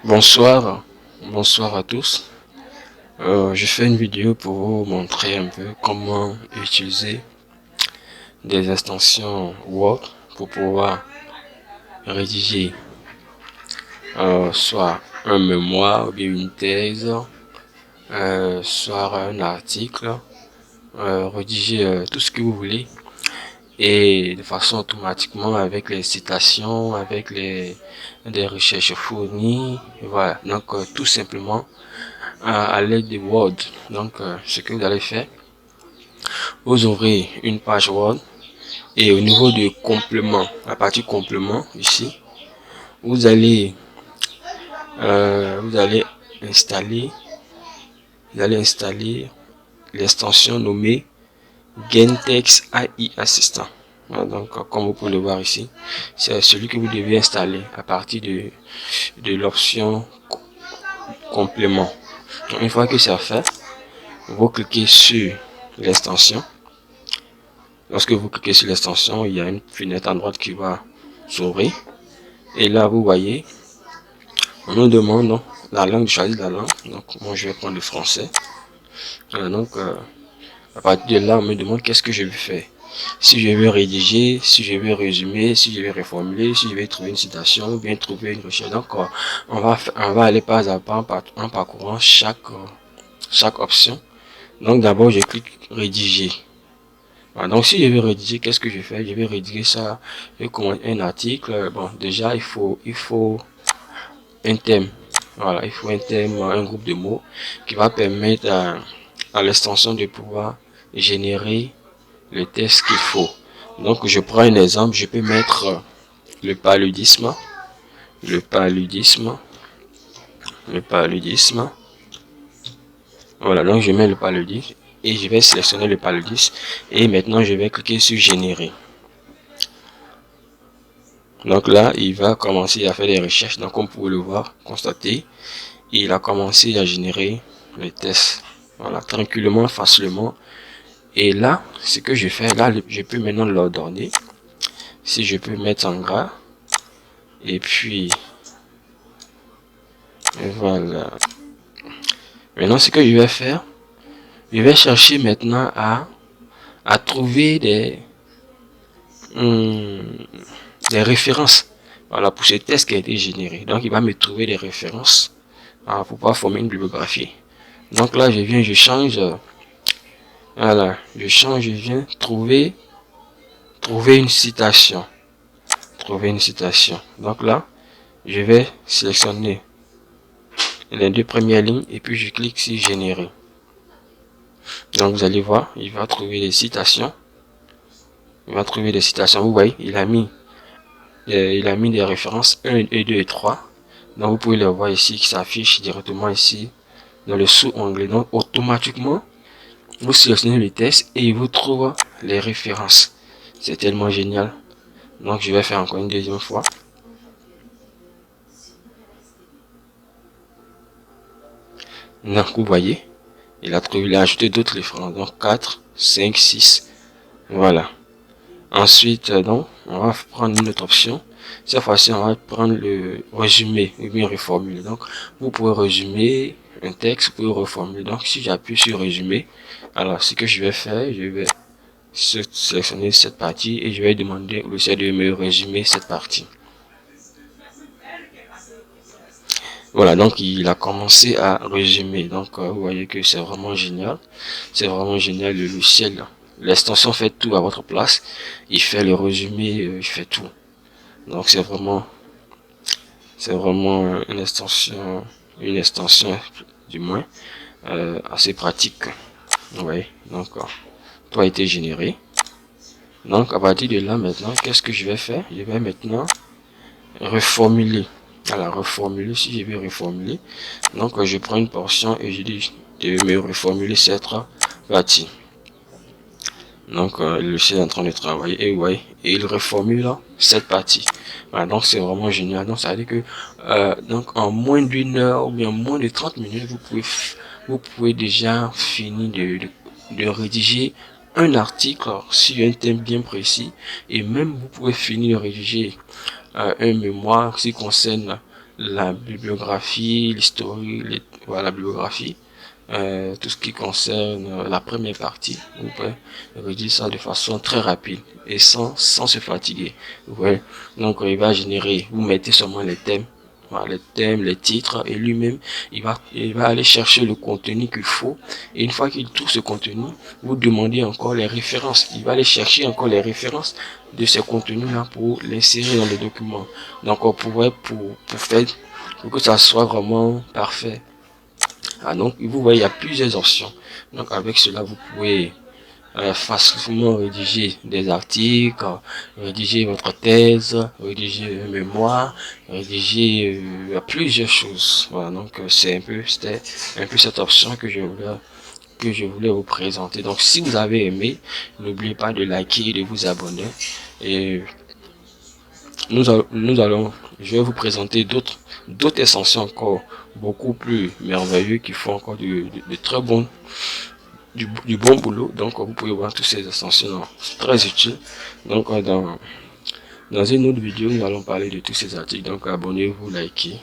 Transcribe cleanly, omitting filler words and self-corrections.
Bonsoir, bonsoir à tous. Je fais une vidéo pour vous montrer un peu comment utiliser des extensions Word pour pouvoir rédiger soit un mémoire ou bien une thèse, soit un article, rédiger tout ce que vous voulez et de façon automatiquement avec les citations, avec des recherches fournies, voilà. Donc tout simplement à l'aide de Word. Donc, ce que vous allez faire, vous ouvrez une page Word et au niveau de complément, la partie complément ici, vous allez, vous allez installer, l'extension nommée Gentex AI Assistant. Voilà, donc, comme vous pouvez le voir ici, c'est celui que vous devez installer à partir de l'option complément. Donc, une fois que c'est fait, vous cliquez sur l'extension. Lorsque vous cliquez sur l'extension, il y a une fenêtre à droite qui va s'ouvrir. Et là, vous voyez, on nous demande donc, la langue, de choisir la langue. Donc, moi, je vais prendre le français. Donc, à partir de là, on me demande qu'est-ce que je vais faire. Si je vais rédiger, si je vais résumer, si je vais reformuler, si je vais trouver une citation, ou bien trouver une recherche. Donc, on va aller pas à pas en parcourant chaque option. Donc, d'abord, je clique rédiger. Voilà, donc si je vais rédiger, qu'est-ce que je fais? Je vais rédiger ça comme un article. Bon, déjà il faut un thème. Voilà, il faut un thème, un groupe de mots qui va permettre à l'extension de pouvoir générer le texte qu'il faut. Donc je prends un exemple, je peux mettre le paludisme, le paludisme, le paludisme. Voilà, donc je mets le paludisme et je vais sélectionner le paludisme et maintenant je vais cliquer sur générer. Donc là, il va commencer à faire des recherches. Donc, comme vous pouvez le voir, constater, il a commencé à générer les tests. Voilà, tranquillement, facilement. Et là, ce que je fais, là, je peux maintenant l'ordonner. Si je peux mettre en gras. Et puis, voilà. Maintenant, ce que je vais faire, je vais chercher maintenant à trouver des références. Voilà, pour ce test qui a été généré. Donc, il va me trouver des références pour pouvoir former une bibliographie. Donc là, je viens, je change. Voilà, je change, je viens trouver une citation. Trouver une citation. Donc là, je vais sélectionner les deux premières lignes et puis je clique sur générer. Donc vous allez voir, il va trouver des citations. Il va trouver des citations. Vous voyez, il a mis des références 1 et 2 et 3. Donc vous pouvez le voir ici qui s'affiche directement ici dans le sous-onglet. Donc automatiquement, vous sélectionnez le texte et il vous trouve les références. C'est tellement génial. Donc je vais faire encore une deuxième fois. Donc vous voyez, il a ajouté d'autres références. Donc 4, 5, 6. Voilà. Ensuite, donc, on va prendre une autre option. Cette fois-ci, on va prendre le résumé ou bien reformuler. Donc, vous pouvez résumer un texte, vous pouvez reformuler. Donc, si j'appuie sur résumer, alors ce que je vais faire, je vais sélectionner cette partie et je vais demander au logiciel de me résumer cette partie. Voilà, donc il a commencé à résumer. Donc vous voyez que c'est vraiment génial. C'est vraiment génial le logiciel. L'extension fait tout à votre place. Il fait le résumé, il fait tout. Donc c'est vraiment une extension du moins assez pratique. Vous voyez, donc tout a été généré. Donc à partir de là maintenant, qu'est-ce que je vais faire? Je vais maintenant reformuler. Alors reformuler, si je vais reformuler, donc je prends une portion et je dis de me reformuler cette partie. Donc le ciel est en train de travailler et ouais, et il reformule cette partie. Voilà, donc c'est vraiment génial. Donc ça veut dire que donc en moins d'une heure ou bien moins de 30 minutes, vous pouvez déjà finir de rédiger un article sur un thème bien précis et même vous pouvez finir de rédiger un mémoire qui concerne la bibliographie, l'historique, voilà, la bibliographie, tout ce qui concerne la première partie. Vous pouvez rédiger ça de façon très rapide et sans se fatiguer. Ouais. Donc il va générer, vous mettez seulement les thèmes, voilà, les thèmes, les titres, et lui-même il va aller chercher le contenu qu'il faut, et une fois qu'il trouve ce contenu, vous demandez encore les références. Il va aller chercher encore les références de ces contenus là pour l'insérer dans le document. Donc pour faire pour que ça soit vraiment parfait. Ah, donc vous voyez, il y a plusieurs options. Donc avec cela, vous pouvez facilement rédiger des articles, rédiger votre thèse, rédiger un mémoire, rédiger plusieurs choses. Voilà, donc c'était un peu cette option que je voulais vous présenter. Donc si vous avez aimé, n'oubliez pas de liker et de vous abonner. Et je vais vous présenter d'autres extensions encore beaucoup plus merveilleux qui font encore de très bons du bon boulot. Donc vous pouvez voir toutes ces extensions très utiles. Donc dans une autre vidéo, nous allons parler de tous ces articles. Donc abonnez-vous, likez.